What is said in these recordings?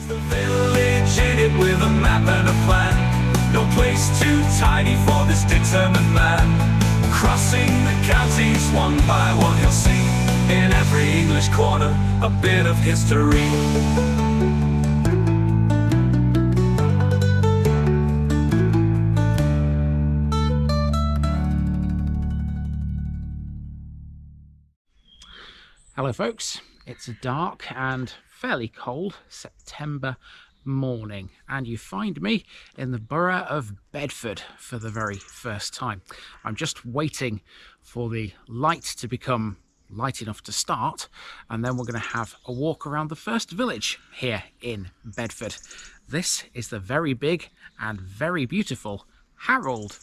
The village in it with a map and a plan. No place too tiny for this determined man. Crossing the counties one by one, you'll see in every English corner a bit of history. Hello folks, it's a dark and fairly cold September morning and you find me in the borough of Bedford for the very first time. I'm just waiting for the light to become light enough to start, and then we're going to have a walk around the first village here in Bedford. This is the very big and very beautiful Harrold.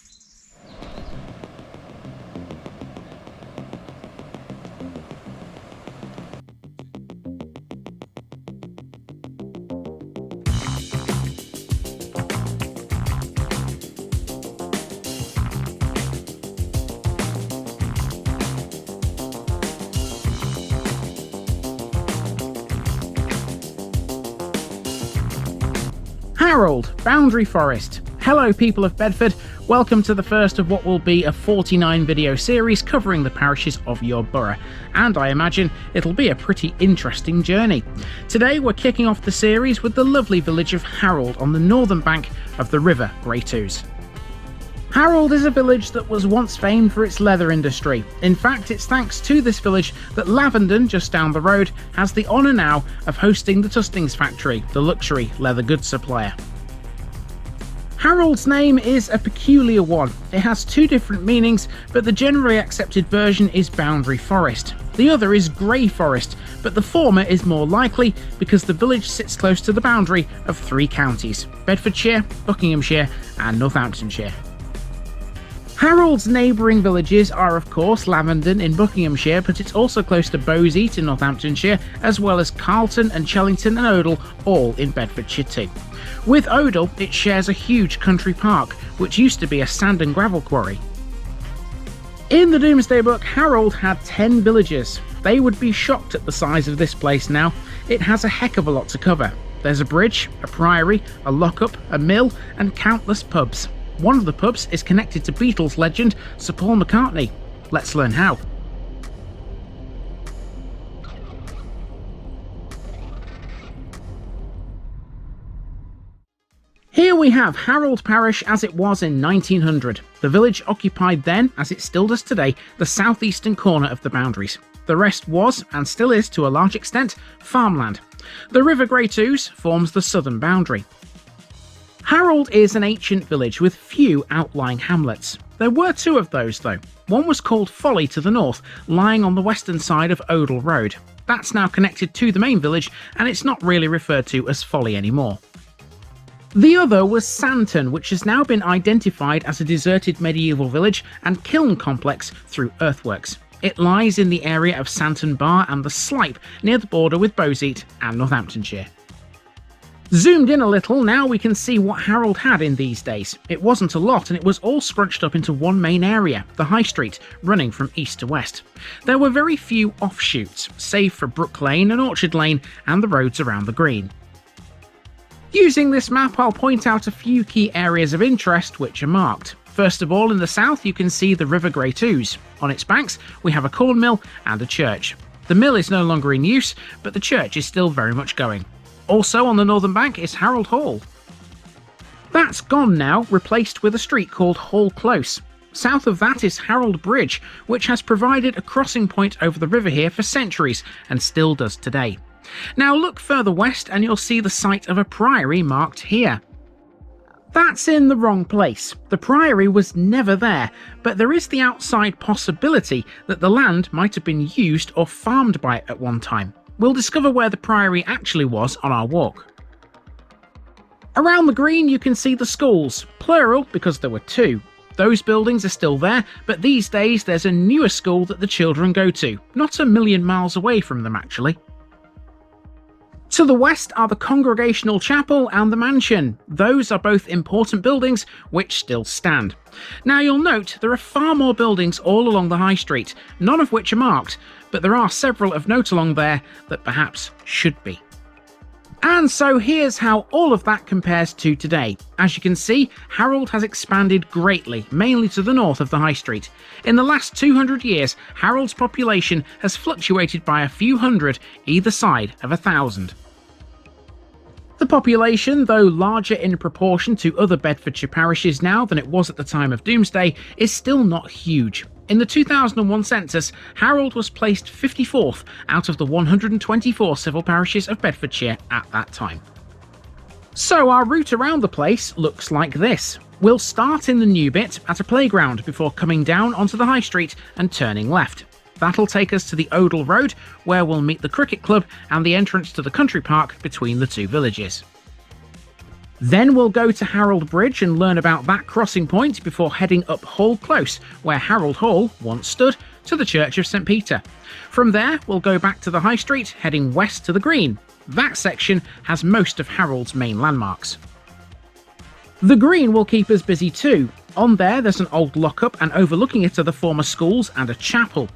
Harrold, Boundary Forest. Hello people of Bedford, welcome to the first of what will be a 49 video series covering the parishes of your borough, and I imagine it'll be a pretty interesting journey. Today we're kicking off the series with the lovely village of Harrold on the northern bank of the River Great Ouse. Harrold is a village that was once famed for its leather industry. In fact, it's thanks to this village that Lavenden, just down the road, has the honour now of hosting the Tustings factory, the luxury leather goods supplier. Harrold's name is a peculiar one. It has two different meanings, but the generally accepted version is Boundary Forest. The other is Grey Forest, but the former is more likely because the village sits close to the boundary of three counties: Bedfordshire, Buckinghamshire and Northamptonshire. Harrold's neighbouring villages are of course Lavenden in Buckinghamshire, but it's also close to Bowseat in Northamptonshire, as well as Carlton and Chellington and Odell, all in Bedfordshire too. With Odell, it shares a huge country park, which used to be a sand and gravel quarry. In the Domesday Book, Harrold had 10 villages. They would be shocked at the size of this place now. It has a heck of a lot to cover. There's a bridge, a priory, a lockup, a mill and countless pubs. One of the pubs is connected to Beatles legend Sir Paul McCartney. Let's learn how. Here we have Harrold Parish as it was in 1900. The village occupied then, as it still does today, the southeastern corner of the boundaries. The rest was, and still is to a large extent, farmland. The River Great Ouse forms the southern boundary. Harrold is an ancient village with few outlying hamlets. There were two of those though. One was called Folly to the north, lying on the western side of Odell Road. That's now connected to the main village and it's not really referred to as Folly anymore. The other was Santon, which has now been identified as a deserted medieval village and kiln complex through earthworks. It lies in the area of Santon Bar and the Slipe, near the border with Bowseat and Northamptonshire. Zoomed in a little, now we can see what Harrold had in these days. It wasn't a lot and it was all scrunched up into one main area, the High Street, running from east to west. There were very few offshoots, save for Brook Lane and Orchard Lane and the roads around the green. Using this map, I'll point out a few key areas of interest which are marked. First of all, in the south you can see the River Great Ouse. On its banks we have a corn mill and a church. The mill is no longer in use, but the church is still very much going. Also on the northern bank is Harrold Hall. That's gone now, replaced with a street called Hall Close. South of that is Harrold Bridge, which has provided a crossing point over the river here for centuries and still does today. Now look further west and you'll see the site of a priory marked here. That's in the wrong place. The priory was never there, but there is the outside possibility that the land might have been used or farmed by it at one time. We'll discover where the priory actually was on our walk. Around the green you can see the schools, plural because there were two. Those buildings are still there, but these days there's a newer school that the children go to, not a million miles away from them actually. To the west are the Congregational Chapel and the Mansion. Those are both important buildings which still stand. Now you'll note there are far more buildings all along the High Street, none of which are marked, but there are several of note along there that perhaps should be. And so here's how all of that compares to today. As you can see, Harrold has expanded greatly, mainly to the north of the High Street. In the last 200 years, Harrold's population has fluctuated by a few hundred either side of 1,000. The population, though larger in proportion to other Bedfordshire parishes now than it was at the time of Doomsday, is still not huge. In the 2001 census, Harrold was placed 54th out of the 124 civil parishes of Bedfordshire at that time. So our route around the place looks like this. We'll start in the new bit at a playground before coming down onto the High Street and turning left. That'll take us to the Odell Road, where we'll meet the cricket club and the entrance to the country park between the two villages. Then we'll go to Harrold Bridge and learn about that crossing point before heading up Hall Close, where Harrold Hall once stood, to the Church of St Peter. From there, we'll go back to the High Street, heading west to the Green. That section has most of Harrold's main landmarks. The Green will keep us busy too. On there's an old lockup, and overlooking it are the former schools and a chapel.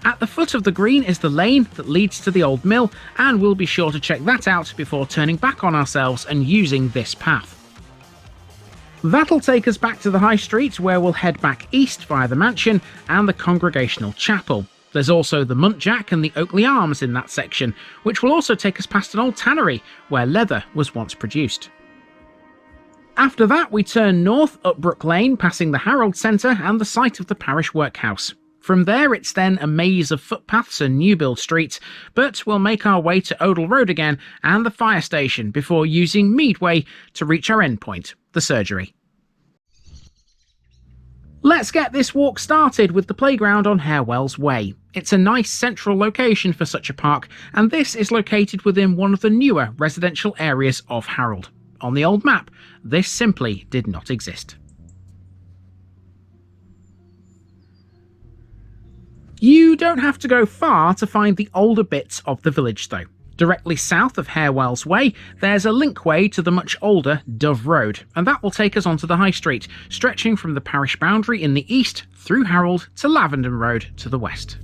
At the foot of the Green is the lane that leads to the old mill, and we'll be sure to check that out before turning back on ourselves and using this path. That'll take us back to the High Street, where we'll head back east via the mansion and the Congregational Chapel. There's also the Muntjac and the Oakley Arms in that section, which will also take us past an old tannery, where leather was once produced. After that, we turn north up Brook Lane, passing the Harrold Centre and the site of the parish workhouse. From there, it's then a maze of footpaths and new build streets, but we'll make our way to Odell Road again and the fire station before using Mead Way to reach our endpoint, the surgery. Let's get this walk started with the playground on Harewells Way. It's a nice central location for such a park, and this is located within one of the newer residential areas of Harrold. On the old map, this simply did not exist. You don't have to go far to find the older bits of the village though. Directly south of Harewells Way, there's a linkway to the much older Dove Road, and that will take us onto the High Street, stretching from the parish boundary in the east through Harrold to Lavenden Road to the west.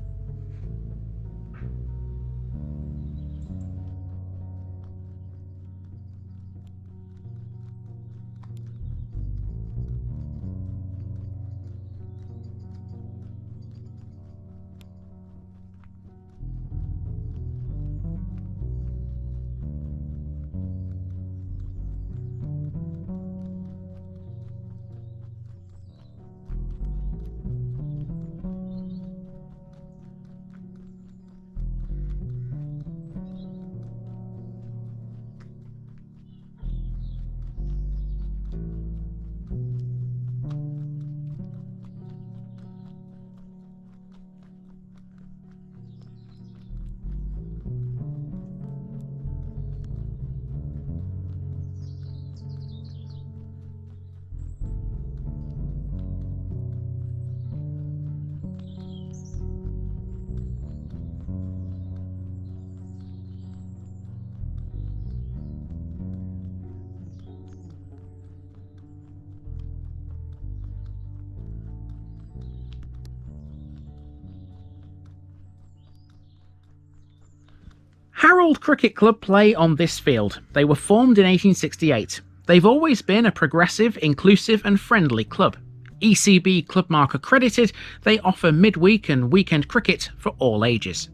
Harrold Cricket Club play on this field. They were formed in 1868. They've always been a progressive, inclusive and friendly club. ECB Club Mark accredited, they offer midweek and weekend cricket for all ages.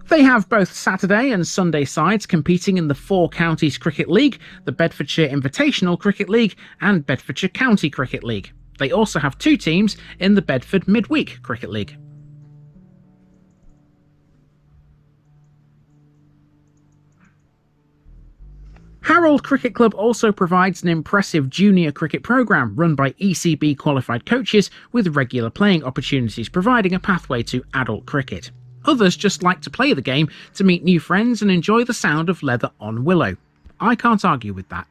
They have both Saturday and Sunday sides competing in the Four Counties Cricket League, the Bedfordshire Invitational Cricket League and Bedfordshire County Cricket League. They also have two teams in the Bedford Midweek Cricket League. Harrold Cricket Club also provides an impressive junior cricket programme run by ECB qualified coaches with regular playing opportunities, providing a pathway to adult cricket. Others just like to play the game to meet new friends and enjoy the sound of leather on willow. I can't argue with that.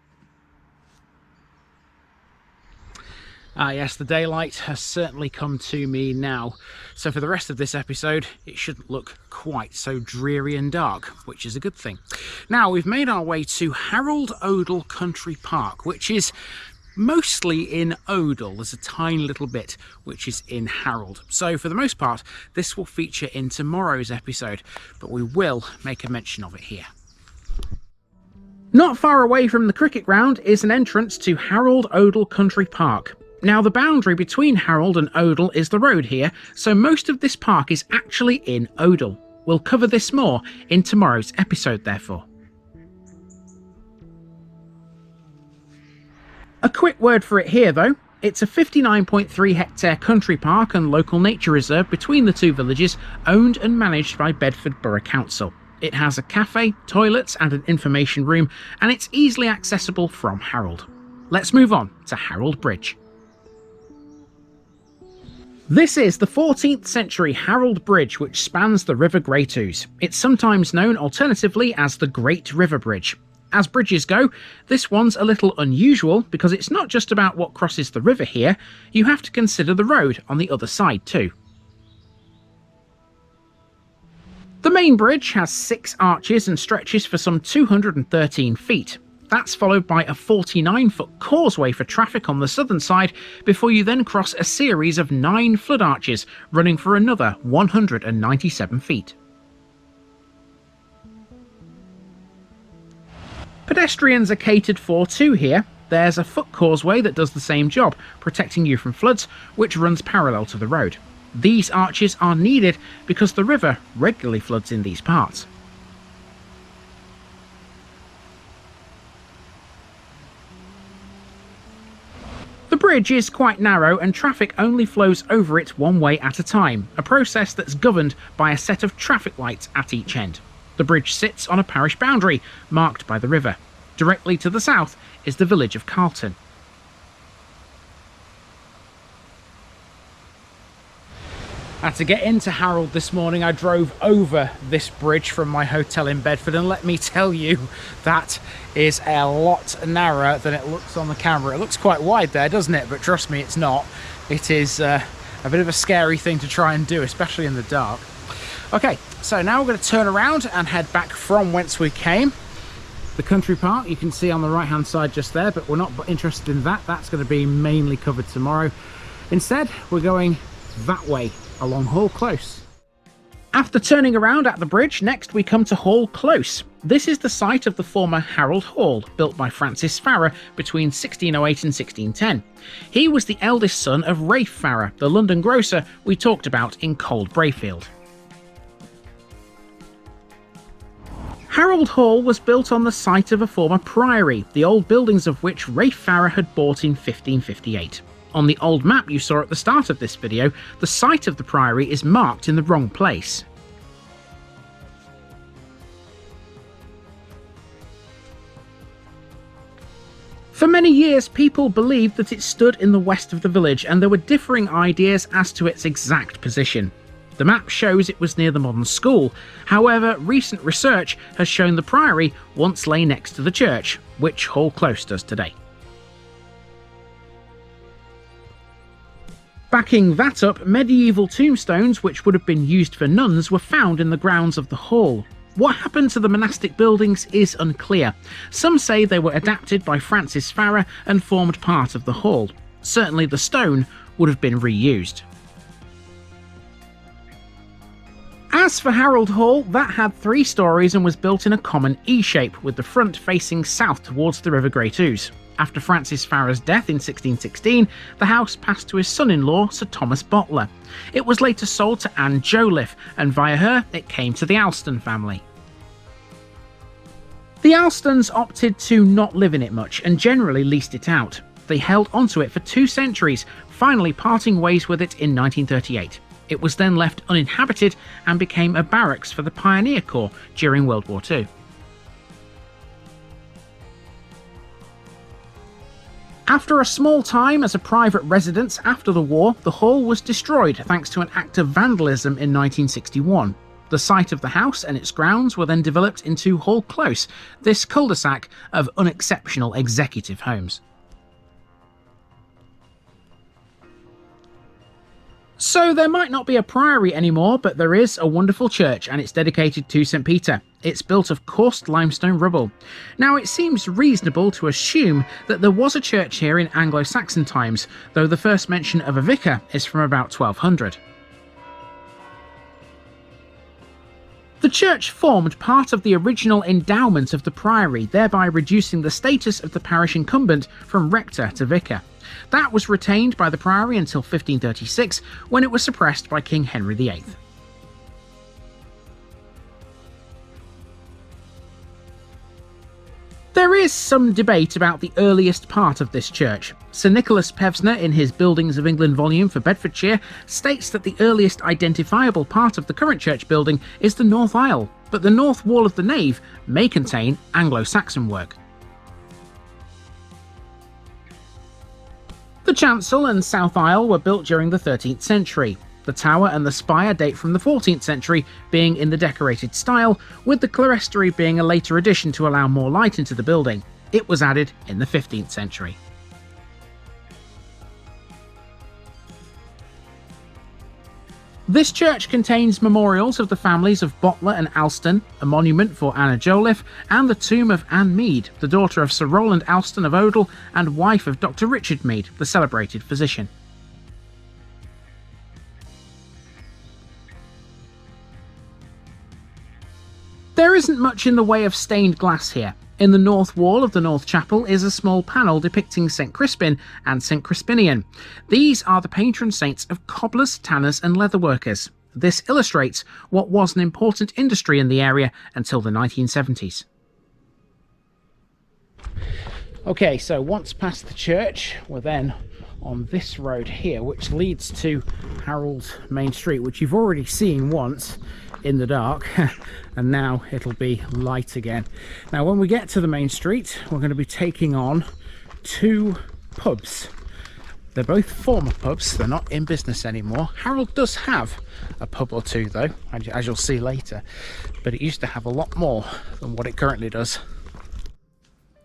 Ah yes, the daylight has certainly come to me now, so for the rest of this episode it shouldn't look quite so dreary and dark, which is a good thing. Now we've made our way to Harrold Odell Country Park, which is mostly in Odell. There's a tiny little bit which is in Harrold. So for the most part, this will feature in tomorrow's episode, but we will make a mention of it here. Not far away from the cricket ground is an entrance to Harrold Odell Country Park. Now, the boundary between Harrold and Odell is the road here, so most of this park is actually in Odell. We'll cover this more in tomorrow's episode, therefore. A quick word for it here, though. It's a 59.3 hectare country park and local nature reserve between the two villages, owned and managed by Bedford Borough Council. It has a cafe, toilets and an information room, and it's easily accessible from Harrold. Let's move on to Harrold Bridge. This is the 14th century Harrold Bridge, which spans the River Great Ouse. It's sometimes known alternatively as the Great River Bridge. As bridges go, this one's a little unusual because it's not just about what crosses the river here, you have to consider the road on the other side too. The main bridge has 6 arches and stretches for some 213 feet. That's followed by a 49-foot causeway for traffic on the southern side before you then cross a series of 9 flood arches running for another 197 feet. Pedestrians are catered for too here. There's a foot causeway that does the same job, protecting you from floods, which runs parallel to the road. These arches are needed because the river regularly floods in these parts. The bridge is quite narrow and traffic only flows over it one way at a time, a process that's governed by a set of traffic lights at each end. The bridge sits on a parish boundary, marked by the river. Directly to the south is the village of Carlton. To get into Harrold this morning, I drove over this bridge from my hotel in Bedford, and let me tell you, that is a lot narrower than it looks on the camera. It looks quite wide there, doesn't it? But trust me, it's not. It is a bit of a scary thing to try and do, especially in the dark. Okay, so now we're going to turn around and head back from whence we came. The country park you can see on the right hand side just there, but we're not interested in that. That's going to be mainly covered tomorrow. Instead, we're going that way along Hall Close. After turning around at the bridge, next we come to Hall Close. This is the site of the former Harrold Hall, built by Francis Farrer between 1608 and 1610. He was the eldest son of Rafe Farrer, the London grocer we talked about in Cold Brayfield. Harrold Hall was built on the site of a former priory, the old buildings of which Rafe Farrer had bought in 1558. On the old map you saw at the start of this video, the site of the priory is marked in the wrong place. For many years, people believed that it stood in the west of the village, and there were differing ideas as to its exact position. The map shows it was near the modern school. However, recent research has shown the priory once lay next to the church, which Hall Close does today. Backing that up, medieval tombstones which would have been used for nuns were found in the grounds of the hall. What happened to the monastic buildings is unclear. Some say they were adapted by Francis Farrer and formed part of the hall. Certainly the stone would have been reused. As for Harrold Hall, that had 3 stories and was built in a common E shape, with the front facing south towards the River Great Ouse. After Francis Farrer's death in 1616, the house passed to his son-in-law, Sir Thomas Bottler. It was later sold to Anne Joliffe, and via her it came to the Alston family. The Alstons opted to not live in it much and generally leased it out. They held onto it for 2 centuries, finally parting ways with it in 1938. It was then left uninhabited and became a barracks for the Pioneer Corps during World War II. After a small time as a private residence after the war, the hall was destroyed thanks to an act of vandalism in 1961. The site of the house and its grounds were then developed into Hall Close, this cul-de-sac of unexceptional executive homes. So there might not be a priory anymore, but there is a wonderful church and it's dedicated to St Peter. It's built of coursed limestone rubble. Now it seems reasonable to assume that there was a church here in Anglo-Saxon times, though the first mention of a vicar is from about 1200. The church formed part of the original endowment of the priory, thereby reducing the status of the parish incumbent from rector to vicar. That was retained by the priory until 1536, when it was suppressed by King Henry VIII. There is some debate about the earliest part of this church. Sir Nicholas Pevsner, in his Buildings of England volume for Bedfordshire, states that the earliest identifiable part of the current church building is the north aisle, but the north wall of the nave may contain Anglo-Saxon work. The chancel and south aisle were built during the 13th century. The tower and the spire date from the 14th century, being in the decorated style, with the clerestory being a later addition to allow more light into the building. It was added in the 15th century. This church contains memorials of the families of Boteler and Alston, a monument for Anna Joliffe, and the tomb of Anne Mead, the daughter of Sir Roland Alston of Odell and wife of Dr. Richard Mead, the celebrated physician. There isn't much in the way of stained glass here. In the north wall of the north chapel is a small panel depicting St Crispin and St Crispinian. These are the patron saints of cobblers, tanners and leatherworkers. This illustrates what was an important industry in the area until the 1970s. Okay, so once past the church, we're then on this road here, which leads to Harrold Main Street, which you've already seen once in the dark, and now it'll be light again. Now, when we get to the main street, we're going to be taking on two pubs. They're both former pubs, they're not in business anymore. Harrold does have a pub or two though, as you'll see later, but it used to have a lot more than what it currently does.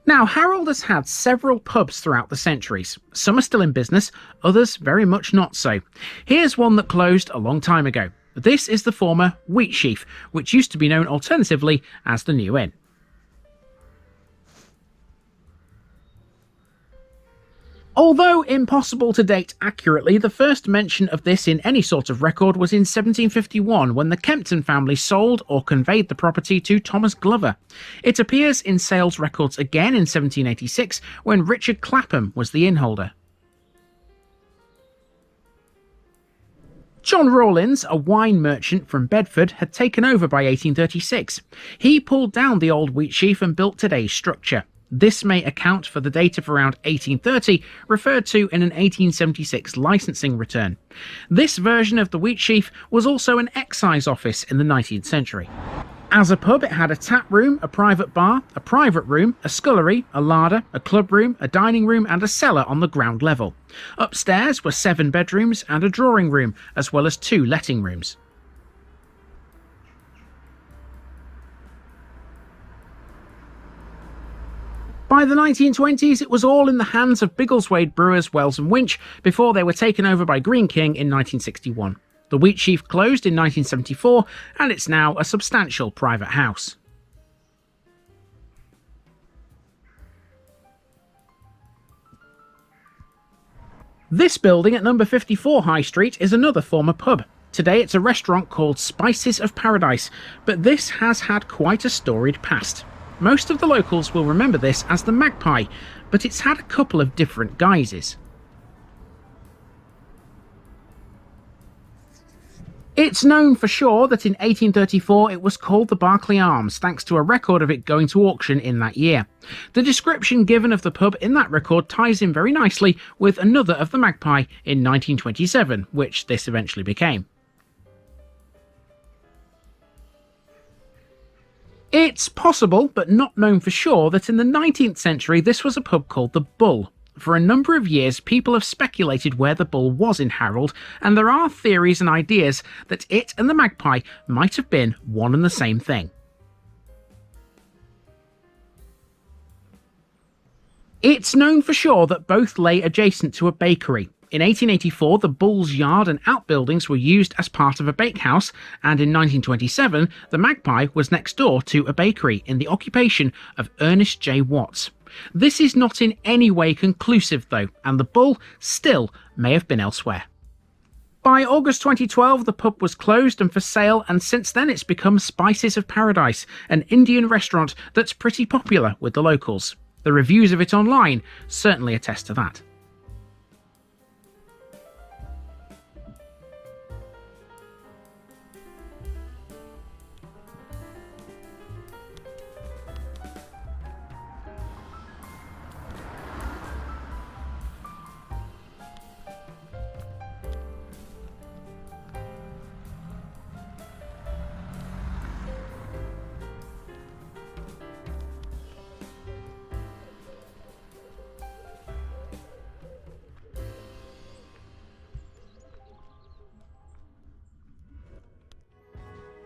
Now, Harrold has had several pubs throughout the centuries. Some are still in business, others very much not so. Here's one that closed a long time ago. This is the former Wheatsheaf, which used to be known alternatively as the New Inn. Although impossible to date accurately, the first mention of this in any sort of record was in 1751, when the Kempton family sold or conveyed the property to Thomas Glover. It appears in sales records again in 1786, when Richard Clapham was the innholder. John Rawlins, a wine merchant from Bedford, had taken over by 1836. He pulled down the old Wheatsheaf and built today's structure. This may account for the date of around 1830, referred to in an 1876 licensing return. This version of the Wheatsheaf was also an excise office in the 19th century. As a pub, it had a tap room, a private bar, a private room, a scullery, a larder, a club room, a dining room and a cellar on the ground level. Upstairs were 7 bedrooms and a drawing room, as well as 2 letting rooms. By the 1920s, it was all in the hands of Biggleswade brewers Wells and Winch before they were taken over by Greene King in 1961. The Wheatsheaf closed in 1974, and it's now a substantial private house. This building at number 54 High Street is another former pub. Today it's a restaurant called Spices of Paradise, but this has had quite a storied past. Most of the locals will remember this as the Magpie, but it's had a couple of different guises. It's known for sure that in 1834 it was called the Berkeley Arms, thanks to a record of it going to auction in that year. The description given of the pub in that record ties in very nicely with another of the Magpie in 1927, which this eventually became. It's possible, but not known for sure, that in the 19th century this was a pub called the Bull. For a number of years, people have speculated where the Bull was in Harrold, and there are theories and ideas that it and the Magpie might have been one and the same thing. It's known for sure that both lay adjacent to a bakery. In 1884, the Bull's Yard and outbuildings were used as part of a bakehouse, and in 1927, the Magpie was next door to a bakery in the occupation of Ernest J. Watts. This is not in any way conclusive though, and the Bull still may have been elsewhere. By August 2012, the pub was closed and for sale, and since then it's become Spices of Paradise, an Indian restaurant that's pretty popular with the locals. The reviews of it online certainly attest to that.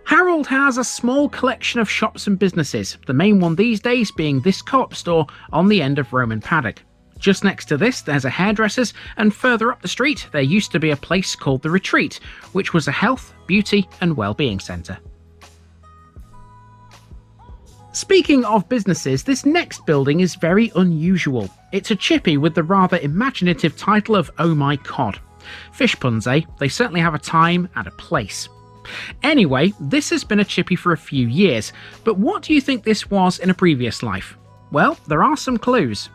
Harrold has a small collection of shops and businesses, the main one these days being this co-op store on the end of Roman Paddock. Just next to this there's a hairdresser's, and further up the street there used to be a place called The Retreat, which was a health, beauty and well-being centre. Speaking of businesses, this next building is very unusual. It's a chippy with the rather imaginative title of Oh My Cod. Fish puns, eh? They certainly have a time and a place. Anyway, this has been a chippy for a few years, but what do you think this was in a previous life? Well, there are some clues.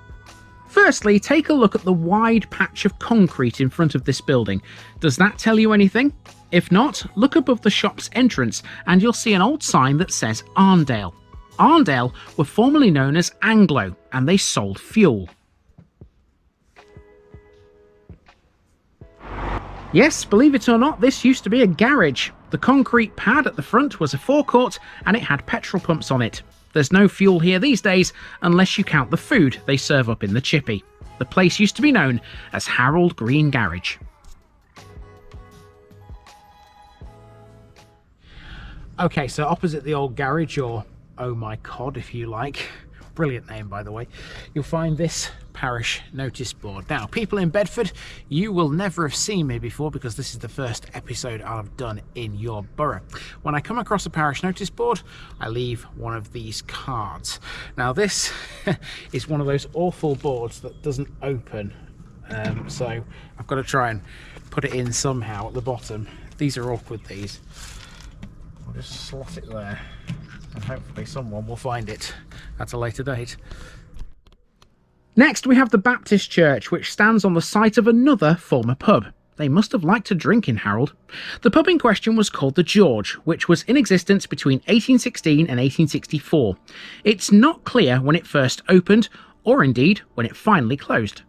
Firstly, take a look at the wide patch of concrete in front of this building. Does that tell you anything? If not, look above the shop's entrance and you'll see an old sign that says Arndale. Arndale were formerly known as Anglo, and they sold fuel. Yes, believe it or not, this used to be a garage. The concrete pad at the front was a forecourt and it had petrol pumps on it. There's no fuel here these days unless you count the food they serve up in the chippy. The place used to be known as Harrold Green Garage. Okay, so opposite the old garage, or Oh My Cod if you like, brilliant name by the way, you'll find this parish notice board. Now, people in Bedford, you will never have seen me before because this is the first episode I've done in your borough. When I come across a parish notice board, I leave one of these cards. Now this is one of those awful boards that doesn't open, so I've got to try and put it in somehow at the bottom. These are awkward, these. I'll just slot it there and hopefully someone will find it at a later date. Next we have the Baptist Church, which stands on the site of another former pub. They must have liked to drink in Harrold. The pub in question was called the George, which was in existence between 1816 and 1864. It's not clear when it first opened, or indeed when it finally closed.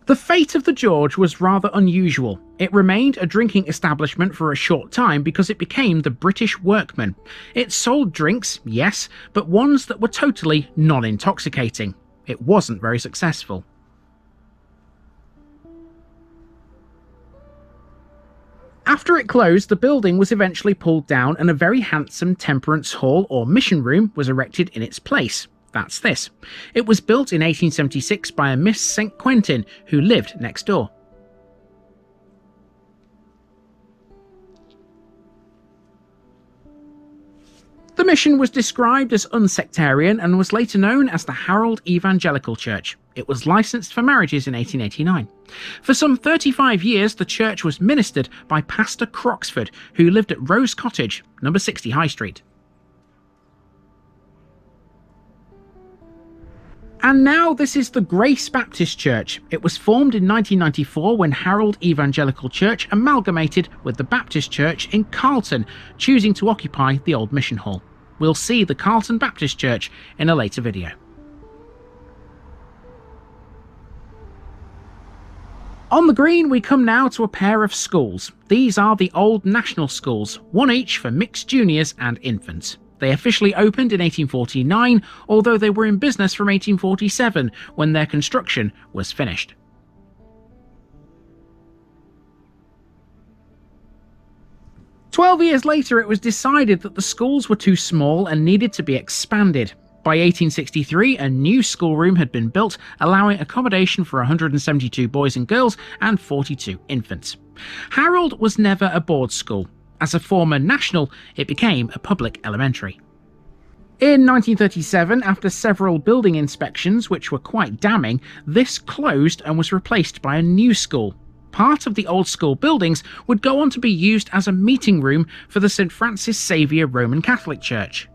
The fate of the George was rather unusual. It remained a drinking establishment for a short time because it became the British Workman. It sold drinks, yes, but ones that were totally non-intoxicating. It wasn't very successful. After it closed, the building was eventually pulled down and a very handsome temperance hall or mission room was erected in its place. That's this. It was built in 1876 by a Miss St. Quentin who lived next door. The mission was described as unsectarian and was later known as the Harrold Evangelical Church. It was licensed for marriages in 1889. For some 35 years, the church was ministered by Pastor Croxford, who lived at Rose Cottage, number 60 High Street. And now this is the Grace Baptist Church. It was formed in 1994 when Harrold Evangelical Church amalgamated with the Baptist Church in Carlton, choosing to occupy the old mission hall. We'll see the Carlton Baptist Church in a later video. On the green we come now to a pair of schools. These are the old national schools, one each for mixed juniors and infants. They officially opened in 1849, although they were in business from 1847 when their construction was finished. "12 years later, it was decided that the schools were too small and needed to be expanded. By 1863, a new schoolroom had been built, allowing accommodation for 172 boys and girls and 42 infants. Harrold was never a board school. As a former national, it became a public elementary. In 1937, after several building inspections which were quite damning, this closed and was replaced by a new school. Part of the old school buildings would go on to be used as a meeting room for the St Francis Xavier Roman Catholic Church.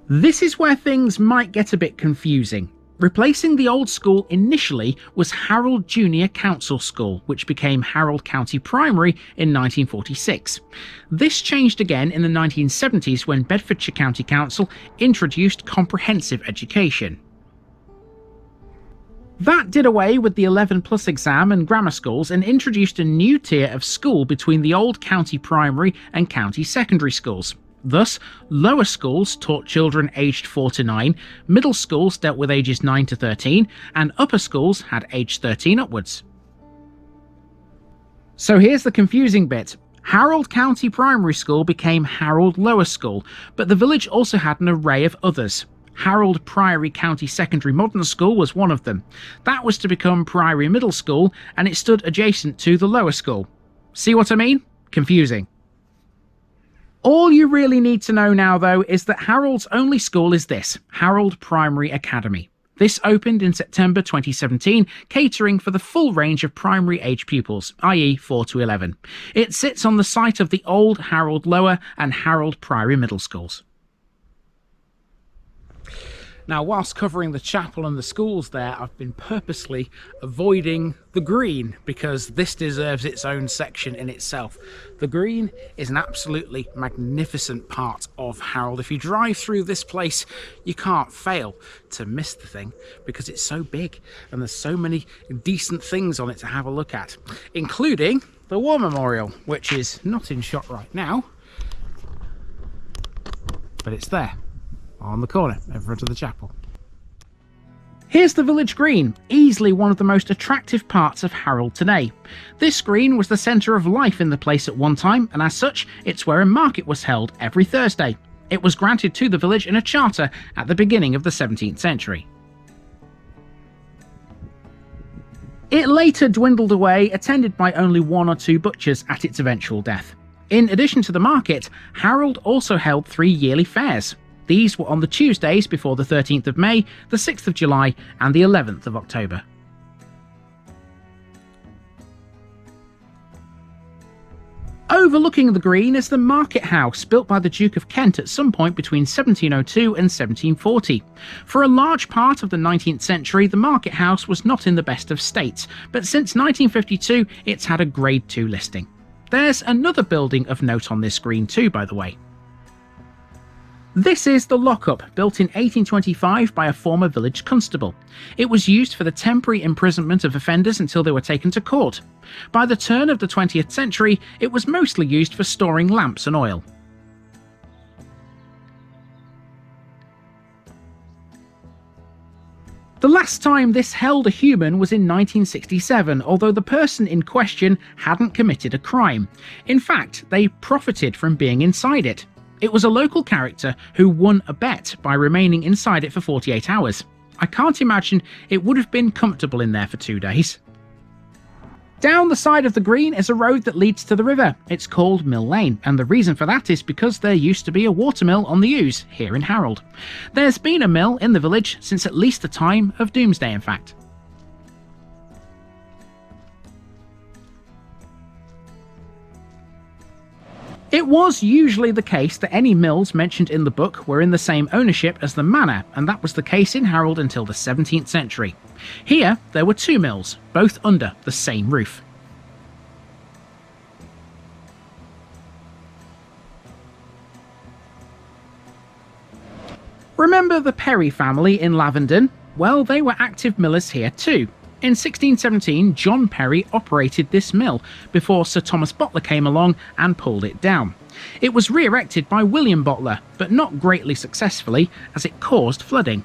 This is where things might get a bit confusing. Replacing the old school initially was Harrold Junior Council School, which became Harrold County Primary in 1946. This changed again in the 1970s when Bedfordshire County Council introduced comprehensive education. That did away with the 11+ exam and grammar schools and introduced a new tier of school between the old county primary and county secondary schools. Thus, lower schools taught children aged 4 to 9, middle schools dealt with ages 9 to 13, and upper schools had age 13 upwards. So here's the confusing bit. Harrold County Primary School became Harrold Lower School, but the village also had an array of others. Harrold Priory County Secondary Modern School was one of them. That was to become Priory Middle School, and it stood adjacent to the lower school. See what I mean? Confusing. All you really need to know now, though, is that Harrold's only school is this, Harrold Primary Academy. This opened in September 2017, catering for the full range of primary age pupils, i.e. 4 to 11. It sits on the site of the old Harrold Lower and Harrold Priory Middle Schools. Now, whilst covering the chapel and the schools there, I've been purposely avoiding the green because this deserves its own section in itself. The green is an absolutely magnificent part of Harrold. If you drive through this place, you can't fail to miss the thing because it's so big and there's so many decent things on it to have a look at, including the War Memorial, which is not in shot right now, but it's there on the corner in front of the chapel. Here's the village green, easily one of the most attractive parts of Harrold today. This green was the centre of life in the place at one time, and as such, it's where a market was held every Thursday. It was granted to the village in a charter at the beginning of the 17th century. It later dwindled away, attended by only 1 or 2 butchers at its eventual death. In addition to the market, Harrold also held 3 yearly fairs. These were on the Tuesdays before the 13th of May, the 6th of July and the 11th of October. Overlooking the green is the market house built by the Duke of Kent at some point between 1702 and 1740. For a large part of the 19th century, the market house was not in the best of states, but since 1952 it's had a Grade 2 listing. There's another building of note on this green too, by the way. This is the lockup, built in 1825 by a former village constable. It was used for the temporary imprisonment of offenders until they were taken to court. By the turn of the 20th century, it was mostly used for storing lamps and oil. The last time this held a human was in 1967, although the person in question hadn't committed a crime. In fact, they profited from being inside it. It was a local character who won a bet by remaining inside it for 48 hours. I can't imagine it would have been comfortable in there for 2 days. Down the side of the green is a road that leads to the river. It's called Mill Lane, and the reason for that is because there used to be a watermill on the Ouse here in Harrold. There's been a mill in the village since at least the time of Doomsday, in fact. It was usually the case that any mills mentioned in the book were in the same ownership as the manor, and that was the case in Harrold until the 17th century. Here, there were 2 mills, both under the same roof. Remember the Perry family in Lavendon? Well, they were active millers here too. In 1617, John Perry operated this mill before Sir Thomas Bottler came along and pulled it down. It was re-erected by William Bottler, but not greatly successfully, as it caused flooding.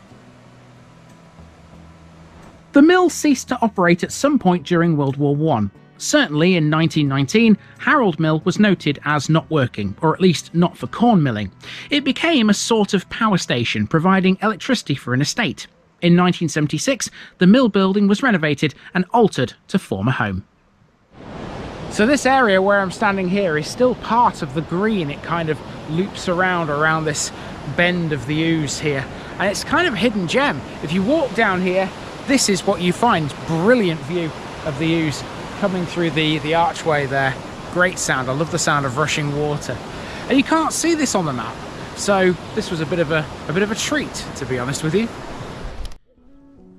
The mill ceased to operate at some point during World War I. Certainly in 1919, Harrold Mill was noted as not working, or at least not for corn milling. It became a sort of power station providing electricity for an estate. In 1976, the mill building was renovated and altered to form a home. So this area where I'm standing here is still part of the green. It kind of loops around this bend of the Ouse here. And it's kind of a hidden gem. If you walk down here, this is what you find. Brilliant view of the Ouse coming through the archway there. Great sound. I love the sound of rushing water. And you can't see this on the map. So this was a bit of a treat, to be honest with you.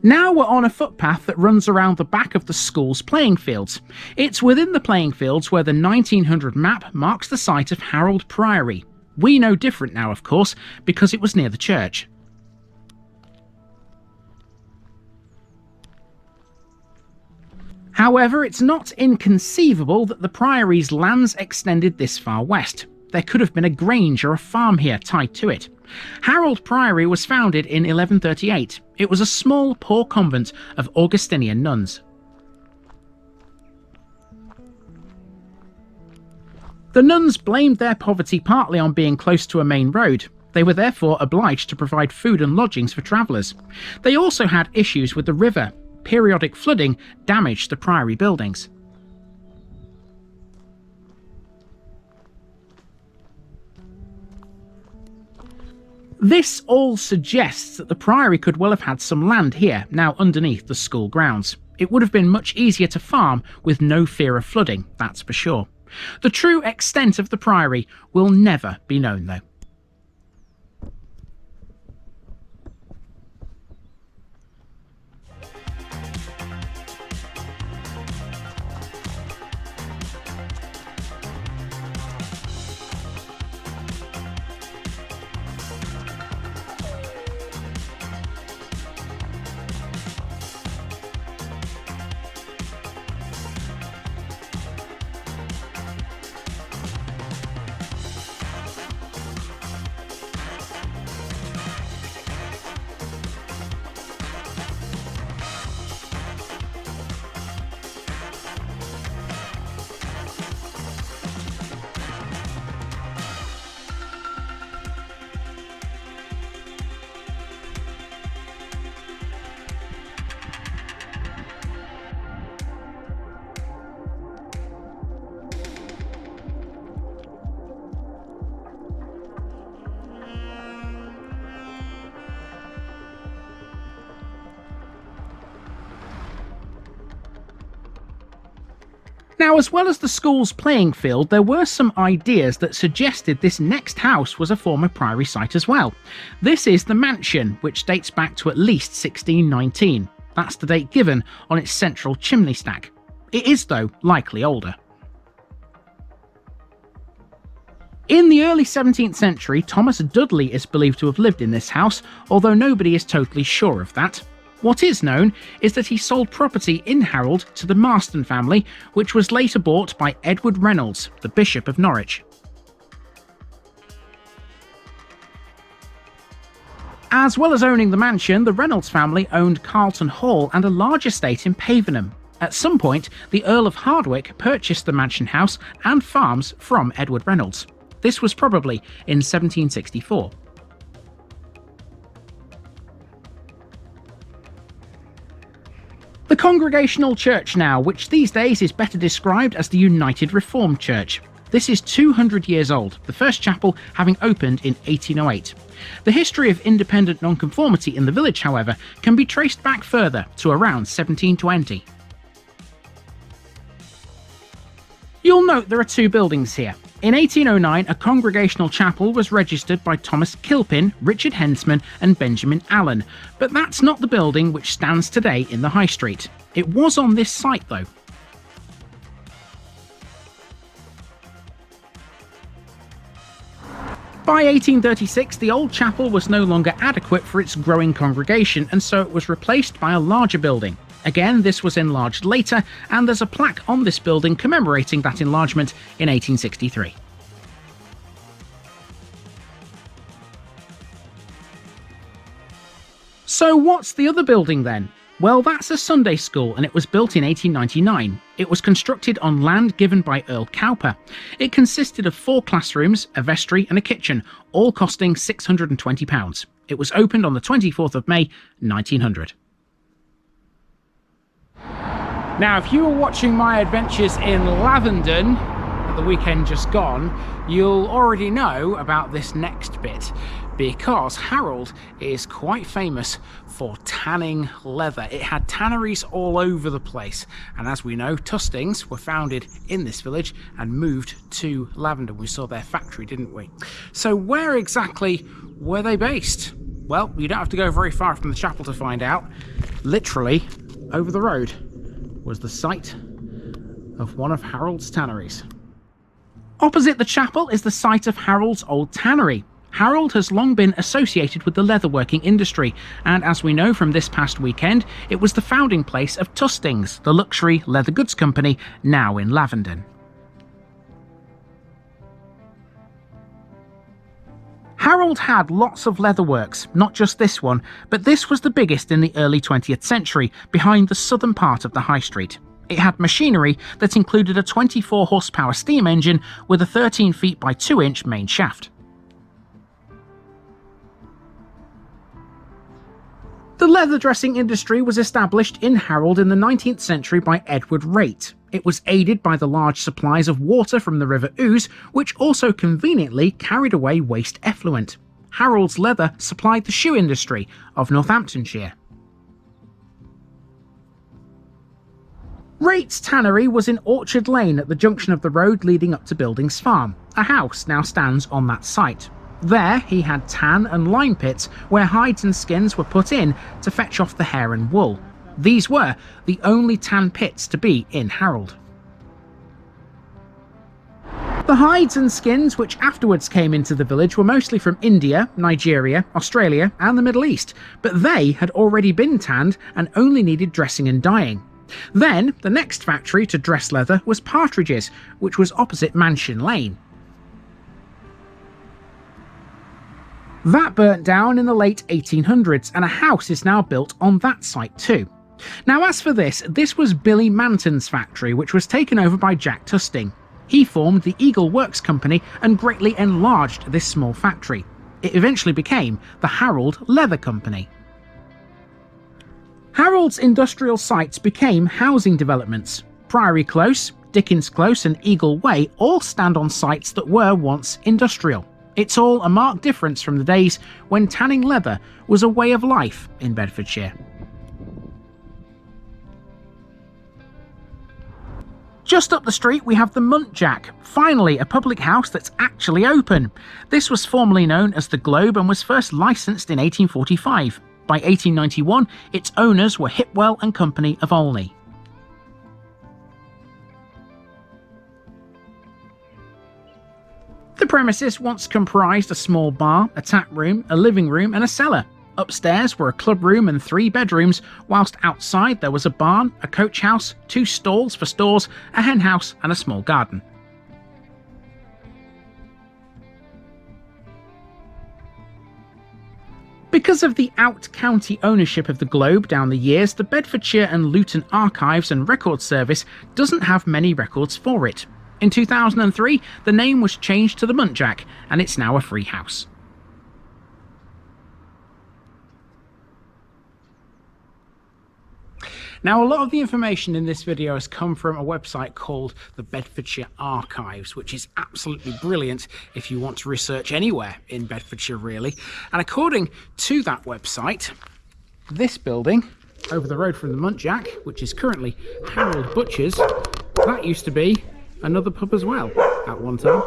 Now we're on a footpath that runs around the back of the school's playing fields. It's within the playing fields where the 1900 map marks the site of Harrold Priory. We know different now, of course, because it was near the church. However, it's not inconceivable that the Priories' lands extended this far west. There could have been a grange or a farm here tied to it. Harrold Priory was founded in 1138. It was a small, poor convent of Augustinian nuns. The nuns blamed their poverty partly on being close to a main road. They were therefore obliged to provide food and lodgings for travellers. They also had issues with the river. Periodic flooding damaged the priory buildings. This all suggests that the priory could well have had some land here, now underneath the school grounds. It would have been much easier to farm with no fear of flooding, that's for sure. The true extent of the priory will never be known though. Now, as well as the school's playing field, there were some ideas that suggested this next house was a former priory site as well. This is the mansion, which dates back to at least 1619. That's the date given on its central chimney stack. It is, though, likely older. In the early 17th century, Thomas Dudley is believed to have lived in this house, although nobody is totally sure of that. What is known is that he sold property in Harrold to the Marston family, which was later bought by Edward Reynolds, the Bishop of Norwich. As well as owning the mansion, the Reynolds family owned Carlton Hall and a large estate in Pavenham. At some point, the Earl of Hardwicke purchased the mansion house and farms from Edward Reynolds. This was probably in 1764. The Congregational Church now, which these days is better described as the United Reformed Church. This is 200 years old, the first chapel having opened in 1808. The history of independent nonconformity in the village, however, can be traced back further to around 1720. You'll note there are two buildings here. In 1809, a congregational chapel was registered by Thomas Kilpin, Richard Hensman and Benjamin Allen, but that's not the building which stands today in the High Street. It was on this site though. By 1836, the old chapel was no longer adequate for its growing congregation, and so it was replaced by a larger building. Again, this was enlarged later, and there's a plaque on this building commemorating that enlargement in 1863. So what's the other building then? Well, that's a Sunday school, and it was built in 1899. It was constructed on land given by Earl Cowper. It consisted of 4 classrooms, a vestry and a kitchen, all costing £620. It was opened on the 24th of May, 1900. Now, if you were watching my adventures in Lavenden at the weekend just gone, you'll already know about this next bit, because Harrold is quite famous for tanning leather. It had tanneries all over the place, and as we know, Tustings were founded in this village and moved to Lavender. We saw their factory, didn't we? So where exactly were they based? Well, you don't have to go very far from the chapel to find out. Literally over the road was the site of one of Harrold's tanneries. Opposite the chapel is the site of Harrold's old tannery. Harrold has long been associated with the leatherworking industry, and as we know from this past weekend, it was the founding place of Tustings, the luxury leather goods company, now in Lavenden. Harrold had lots of leatherworks, not just this one, but this was the biggest in the early 20th century, behind the southern part of the high street. It had machinery that included a 24 horsepower steam engine with a 13 feet by 2 inch main shaft. The leather dressing industry was established in Harrold in the 19th century by Edward Rate. It was aided by the large supplies of water from the River Ouse, which also conveniently carried away waste effluent. Harrold's leather supplied the shoe industry of Northamptonshire. Rate's tannery was in Orchard Lane at the junction of the road leading up to Buildings Farm. A house now stands on that site. There he had tan and lime pits where hides and skins were put in to fetch off the hair and wool. These were the only tan pits to be in Harrold. The hides and skins which afterwards came into the village were mostly from India, Nigeria, Australia and the Middle East, but they had already been tanned and only needed dressing and dyeing. Then the next factory to dress leather was Partridge's, which was opposite Mansion Lane. That burnt down in the late 1800s, and a house is now built on that site too. Now as for this was Billy Manton's factory, which was taken over by Jack Tusting. He formed the Eagle Works Company and greatly enlarged this small factory. It eventually became the Harrold Leather Company. Harrold's industrial sites became housing developments. Priory Close, Dickens Close and Eagle Way all stand on sites that were once industrial. It's all a marked difference from the days when tanning leather was a way of life in Bedfordshire. Just up the street we have the Muntjac, finally a public house that's actually open. This was formerly known as the Globe and was first licensed in 1845. By 1891, its owners were Hipwell and Company of Olney. The premises once comprised a small bar, a tap room, a living room and a cellar. Upstairs were a club room and 3 bedrooms, whilst outside there was a barn, a coach house, 2 stalls for stores, a hen house and a small garden. Because of the out-county ownership of the Globe down the years, the Bedfordshire and Luton Archives and Record Service doesn't have many records for it. In 2003, the name was changed to the Muntjac, and it's now a free house. Now, a lot of the information in this video has come from a website called the Bedfordshire Archives, which is absolutely brilliant if you want to research anywhere in Bedfordshire, really. And according to that website, this building over the road from the Muntjac, which is currently Harrold Butcher's, that used to be another pub as well at one time.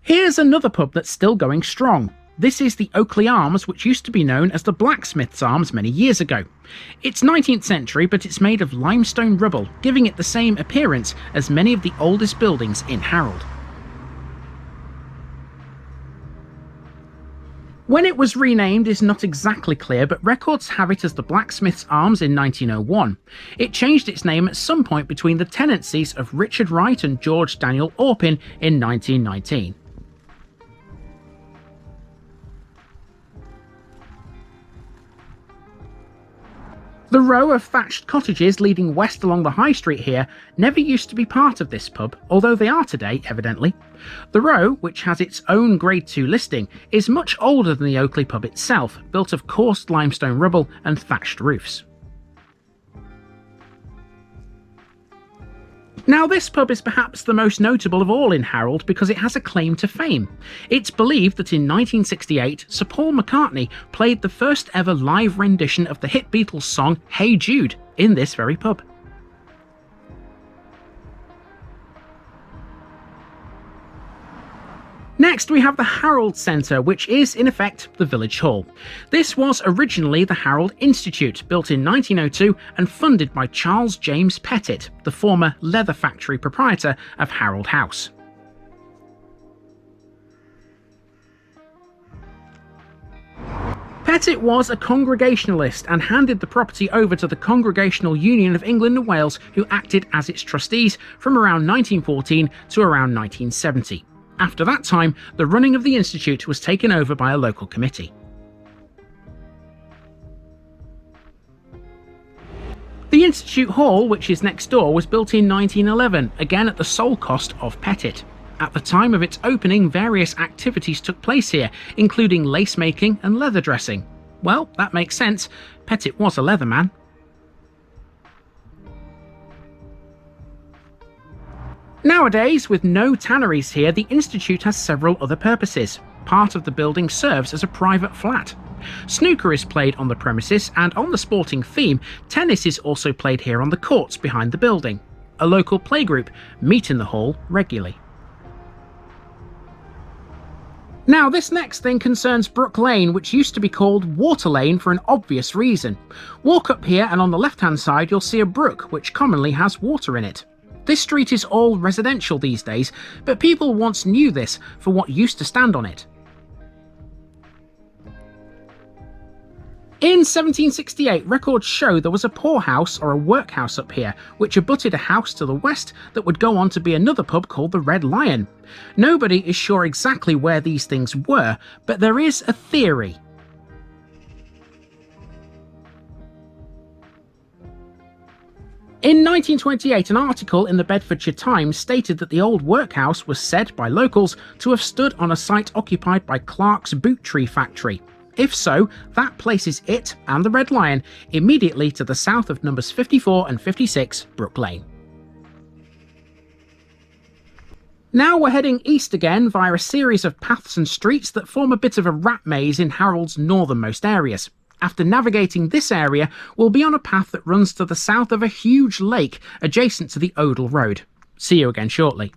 Here's another pub that's still going strong. This is the Oakley Arms, which used to be known as the Blacksmith's Arms many years ago. It's 19th century, but it's made of limestone rubble, giving it the same appearance as many of the oldest buildings in Harrold. When it was renamed is not exactly clear, but records have it as the Blacksmith's Arms in 1901. It changed its name at some point between the tenancies of Richard Wright and George Daniel Orpin in 1919. The row of thatched cottages leading west along the high street here never used to be part of this pub, although they are today, evidently. The row, which has its own Grade 2 listing, is much older than the Oakley pub itself, built of coarse limestone rubble and thatched roofs. Now, this pub is perhaps the most notable of all in Harrold because it has a claim to fame. It's believed that in 1968, Sir Paul McCartney played the first ever live rendition of the hit Beatles song Hey Jude in this very pub. Next, we have the Harrold Centre, which is, in effect, the village hall. This was originally the Harrold Institute, built in 1902 and funded by Charles James Pettit, the former leather factory proprietor of Harrold House. Pettit was a Congregationalist and handed the property over to the Congregational Union of England and Wales, who acted as its trustees from around 1914 to around 1970. After that time, the running of the institute was taken over by a local committee. The Institute Hall, which is next door, was built in 1911, again at the sole cost of Pettit. At the time of its opening, various activities took place here, including lace making and leather dressing. Well, that makes sense. Pettit was a leatherman. Nowadays, with no tanneries here, the Institute has several other purposes. Part of the building serves as a private flat. Snooker is played on the premises, and on the sporting theme, tennis is also played here on the courts behind the building. A local playgroup meet in the hall regularly. Now, this next thing concerns Brook Lane, which used to be called Water Lane for an obvious reason. Walk up here and on the left-hand side you'll see a brook which commonly has water in it. This street is all residential these days, but people once knew this for what used to stand on it. In 1768, records show there was a poorhouse or a workhouse up here, which abutted a house to the west that would go on to be another pub called the Red Lion. Nobody is sure exactly where these things were, but there is a theory. In 1928, an article in the Bedfordshire Times stated that the old workhouse was said by locals to have stood on a site occupied by Clark's boot tree factory. If so, that places it and the Red Lion immediately to the south of numbers 54 and 56 Brook Lane. Now we're heading east again via a series of paths and streets that form a bit of a rat maze in Harrold's northernmost areas. After navigating this area, we'll be on a path that runs to the south of a huge lake adjacent to the Odell Road. See you again shortly.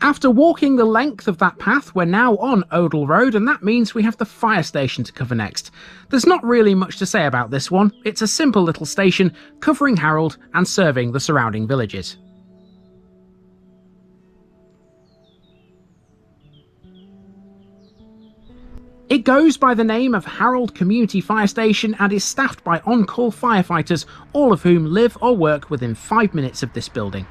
After walking the length of that path, we're now on Odell Road, and that means we have the fire station to cover next. There's not really much to say about this one. It's a simple little station covering Harrold and serving the surrounding villages. It goes by the name of Harrold Community Fire Station and is staffed by on-call firefighters, all of whom live or work within 5 minutes of this building.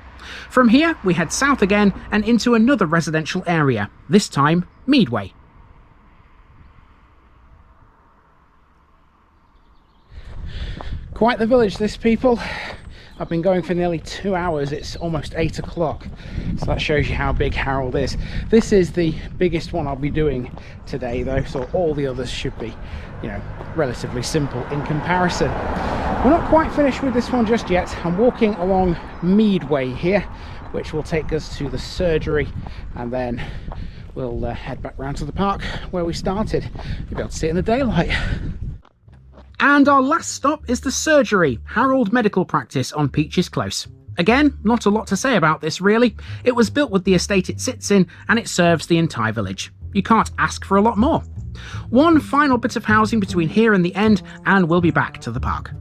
From here, we head south again and into another residential area, this time Meadway. Quite the village, this, people. I've been going for nearly 2 hours. It's almost 8 o'clock, so that shows you how big Harrold is. This is the biggest one I'll be doing today, though, so all the others should be, relatively simple in comparison. We're not quite finished with this one just yet. I'm walking along Meadway here, which will take us to the surgery, and then we'll head back round to the park where we started. You'll be able to see it in the daylight. And our last stop is the Surgery, Harrold Medical Practice on Peaches Close. Again, not a lot to say about this really. It was built with the estate it sits in, and it serves the entire village. You can't ask for a lot more. One final bit of housing between here and the end, and we'll be back to the park.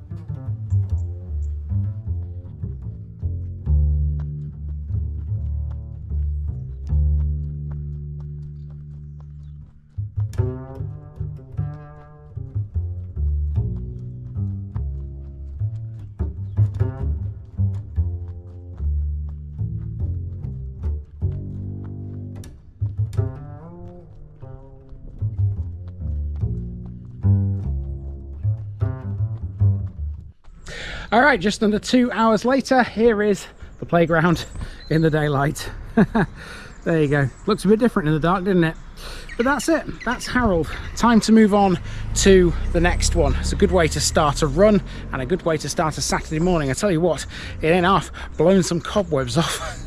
All right, just under 2 hours later, here is the playground in the daylight. There you go. Looks a bit different in the dark, didn't it? But that's it. That's Harrold. Time to move on to the next one. It's a good way to start a run and a good way to start a Saturday morning. I tell you what, it ain't half blown some cobwebs off.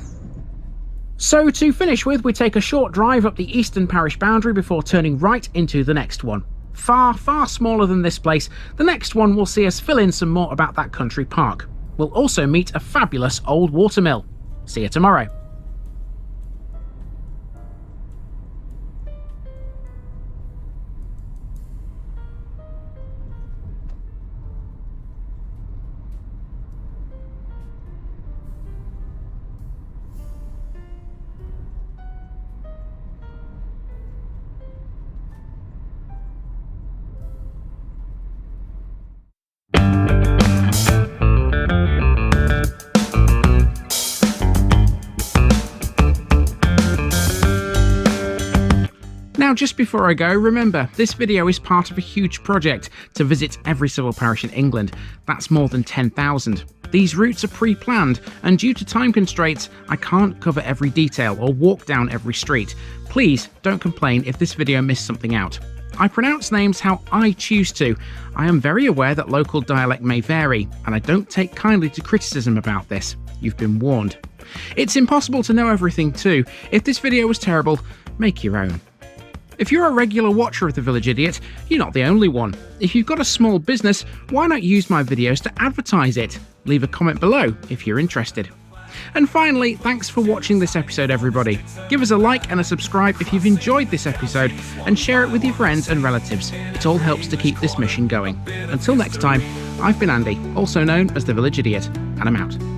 So to finish with, we take a short drive up the eastern parish boundary before turning right into the next one. Far, far smaller than this place, the next one will see us fill in some more about that country park. We'll also meet a fabulous old watermill. See you tomorrow. Now, just before I go, remember, this video is part of a huge project to visit every civil parish in England. That's more than 10,000. These routes are pre-planned, and due to time constraints, I can't cover every detail or walk down every street. Please don't complain if this video missed something out. I pronounce names how I choose to. I am very aware that local dialect may vary, and I don't take kindly to criticism about this. You've been warned. It's impossible to know everything too. If this video was terrible, make your own. If you're a regular watcher of The Village Idiot, you're not the only one. If you've got a small business, why not use my videos to advertise it? Leave a comment below if you're interested. And finally, thanks for watching this episode, everybody. Give us a like and a subscribe if you've enjoyed this episode, and share it with your friends and relatives. It all helps to keep this mission going. Until next time, I've been Andy, also known as The Village Idiot, and I'm out.